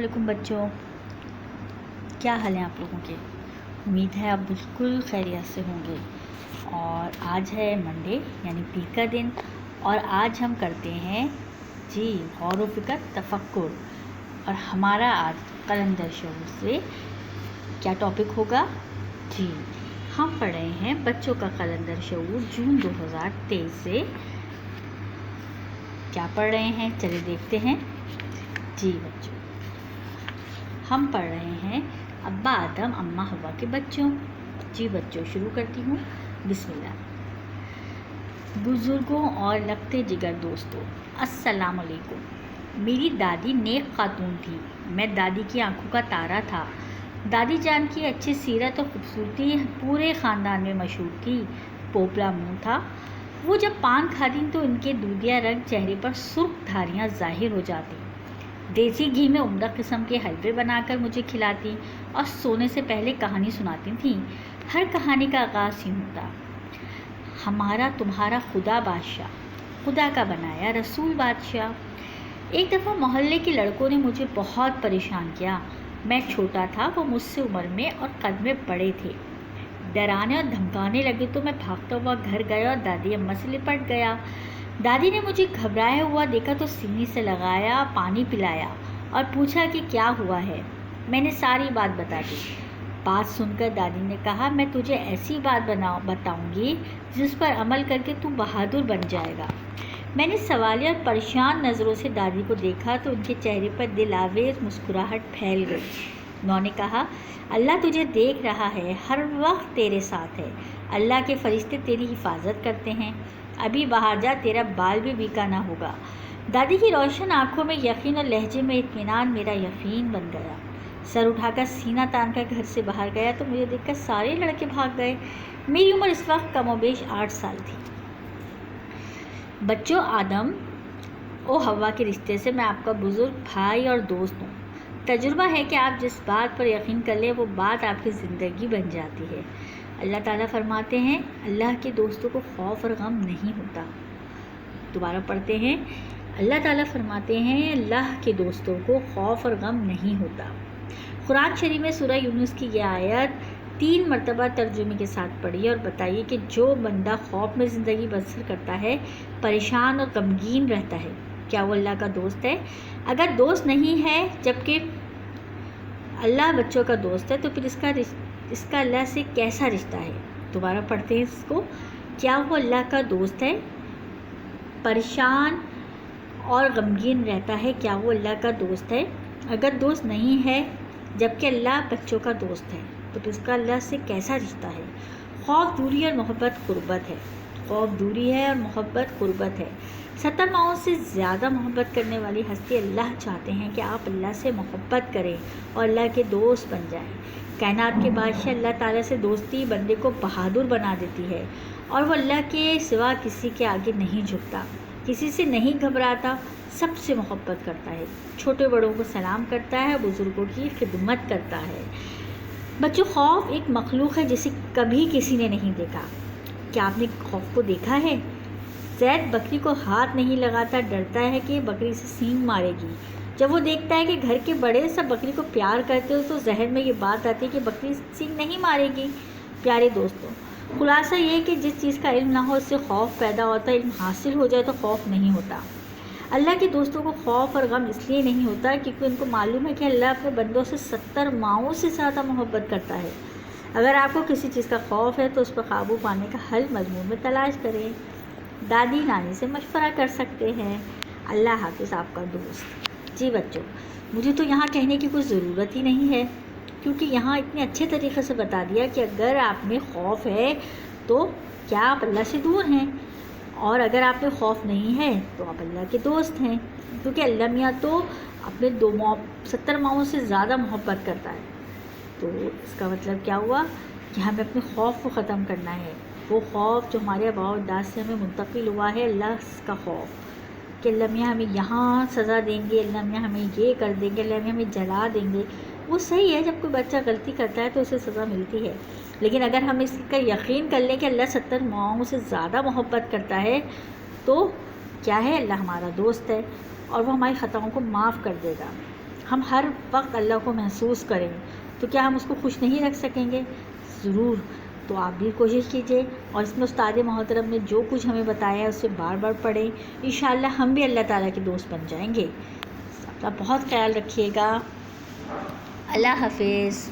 अस्सलामुअलैकुम बच्चों, क्या हाल है आप लोगों के। उम्मीद है आप बिल्कुल खैरियत से होंगे। और आज है मंडे यानी पीर का दिन, और आज हम करते हैं जी गौर व फिक्र तफक्कुर। और हमारा आज कलंदर शऊर से क्या टॉपिक होगा जी, हम पढ़ रहे हैं बच्चों का कलंदर शऊर जून 2023 से। क्या पढ़ रहे हैं चलिए देखते हैं जी बच्चों। हम पढ़ रहे हैं अब्बा आदम अम्मा हवा के बच्चों। जी बच्चों शुरू करती हूँ, बिस्मिल्लाह। बुज़ुर्गों और लगते जिगर दोस्तों, अस्सलाम वालेकुम। मेरी दादी नेक खातून थी, मैं दादी की आंखों का तारा था। दादी जान की अच्छी सीरत और खूबसूरती पूरे ख़ानदान में मशहूर थी। पोपला मुँह था, वो जब पान खाती तो इनके दूधिया रंग चेहरे पर सुर्ख धारियाँ ज़ाहिर हो जाती। देसी घी में उम्दा किस्म के हलवे बनाकर मुझे खिलाती और सोने से पहले कहानी सुनाती थीं। हर कहानी का आगाज़ यूँ होता, हमारा तुम्हारा खुदा बादशाह, खुदा का बनाया रसूल बादशाह। एक दफ़ा मोहल्ले के लड़कों ने मुझे बहुत परेशान किया। मैं छोटा था, वो मुझसे उम्र में और कद में बड़े थे। डराने और धमकाने लगे तो मैं भागता हुआ घर गया और दादी अम्मा से लिपट गया। दादी ने मुझे घबराया हुआ देखा तो सीने से लगाया, पानी पिलाया और पूछा कि क्या हुआ है। मैंने सारी बात बता दी। बात सुनकर दादी ने कहा, मैं तुझे ऐसी बात बताऊंगी जिस पर अमल करके तू बहादुर बन जाएगा। मैंने सवालिया और परेशान नज़रों से दादी को देखा तो उनके चेहरे पर दिलावेज मुस्कुराहट फैल गई। उन्होंने कहा, अल्लाह तुझे देख रहा है, हर वक्त तेरे साथ है। अल्लाह के फरिश्ते तेरी हिफाजत करते हैं। अभी बाहर जा, तेरा बाल भी बीका ना होगा। दादी की रोशन आंखों में यकीन और लहजे में इत्मीनान मेरा यकीन बन गया। सर उठाकर सीना तान कर घर से बाहर गया तो मुझे देखकर सारे लड़के भाग गए। मेरी उम्र इस वक्त कमोबेश 8 साल थी। बच्चों, आदम और हवा के रिश्ते से मैं आपका बुज़ुर्ग भाई और दोस्त हूँ। तजुर्बा है कि आप जिस बात पर यकीन कर लें वो बात आपकी ज़िंदगी बन जाती है। अल्लाह ताला फरमाते हैं, अल्लाह के दोस्तों को खौफ और गम नहीं होता। दोबारा पढ़ते हैं, अल्लाह ताला फरमाते हैं, अल्लाह के दोस्तों को खौफ और गम नहीं होता। कुरान शरीफ में सूरह यूनुस की यह आयत 3 मरतबा तर्जुमे के साथ पढ़िए और बताइए कि जो बंदा खौफ में ज़िंदगी बसर करता है, परेशान और गमगीन रहता है, क्या वो अल्लाह का दोस्त है? अगर दोस्त नहीं है जबकि अल्लाह बच्चों का दोस्त है तो फिर इसका अल्लाह से कैसा रिश्ता है? दोबारा पढ़ते हैं इसको, क्या वो अल्लाह का दोस्त है? परेशान और गमगीन रहता है, क्या वो अल्लाह का दोस्त है? अगर दोस्त नहीं है जबकि अल्लाह बच्चों का दोस्त है तो फिर इसका अल्लाह से कैसा रिश्ता है? खौफ दूरी और मोहब्बत कुर्बत है। खौफ दूरी है और मोहब्बत कुर्बत है। 70 माओं से ज़्यादा मोहब्बत करने वाली हस्ती अल्लाह चाहते हैं कि आप अल्लाह से मोहब्बत करें और अल्लाह के दोस्त बन जाएं। कायनात के बादशाह अल्लाह ताला से दोस्ती बंदे को बहादुर बना देती है और वो अल्लाह के सिवा किसी के आगे नहीं झुकता, किसी से नहीं घबराता, सबसे मोहब्बत करता है, छोटे बड़ों को सलाम करता है, बुज़ुर्गों की खिदमत करता है। बच्चों, खौफ एक मखलूक है जिसे कभी किसी ने नहीं देखा। क्या आपने खौफ को देखा है? ज़ैद बकरी को हाथ नहीं लगाता, डरता है कि बकरी से सींग मारेगी। जब वो देखता है कि घर के बड़े सब बकरी को प्यार करते हो तो जहन में ये बात आती है कि बकरी सींग नहीं मारेगी। प्यारे दोस्तों, खुलासा ये है कि जिस चीज़ का इल्म ना हो उससे खौफ पैदा होता है, इल्म हासिल हो जाए तो खौफ नहीं होता। अल्लाह के दोस्तों को खौफ और गम इसलिए नहीं होता क्योंकि उनको मालूम है कि अल्लाह अपने बंदों से 70 माओं से ज़्यादा मोहब्बत करता है। अगर आपको किसी चीज़ का खौफ है तो उस पर काबू पाने का हल मजमून में तलाश करें, दादी नानी से मशवरा कर सकते हैं। अल्लाह हाफिज़, आपका दोस्त। जी बच्चों, मुझे तो यहाँ कहने की कोई ज़रूरत ही नहीं है क्योंकि यहाँ इतने अच्छे तरीक़े से बता दिया कि अगर आप में खौफ है तो क्या आप अल्लाह से दूर हैं, और अगर आप में खौफ नहीं है तो आप अल्लाह के दोस्त हैं, क्योंकि अल्लाह मियाँ तो अपने 70 माओं से ज़्यादा मोहब्बत करता है। तो इसका मतलब क्या हुआ कि हमें अपने खौफ को ख़त्म करना है। वो खौफ जो हमारे आबा और अजदाद से हमें मुंतकिल हुआ है, अल्लाह का खौफ कि अल्लाह मियाँ हमें यहाँ सज़ा देंगे, अल्लाह मियाँ हमें ये कर देंगे, अल्लाह मियाँ हमें जला देंगे। वो सही है, जब कोई बच्चा गलती करता है तो उसे सज़ा मिलती है, लेकिन अगर हम इसका यकीन कर लें कि अल्लाह 70 माओं से ज़्यादा मोहब्बत करता है तो क्या है, अल्लाह हमारा दोस्त है और वो हमारी ख़ताओं को माफ़ कर देगा। ہم ہر وقت اللہ کو محسوس کریں تو کیا ہم اس کو خوش نہیں رکھ سکیں گے؟ ضرور. تو آپ بھی کوشش کیجئے اور اس میں استاد محترم نے جو کچھ ہمیں بتایا ہے اسے بار بار پڑھیں. انشاءاللہ ہم بھی اللہ تعالیٰ کے دوست بن جائیں گے. اپنا بہت خیال رکھیے گا. اللہ حافظ.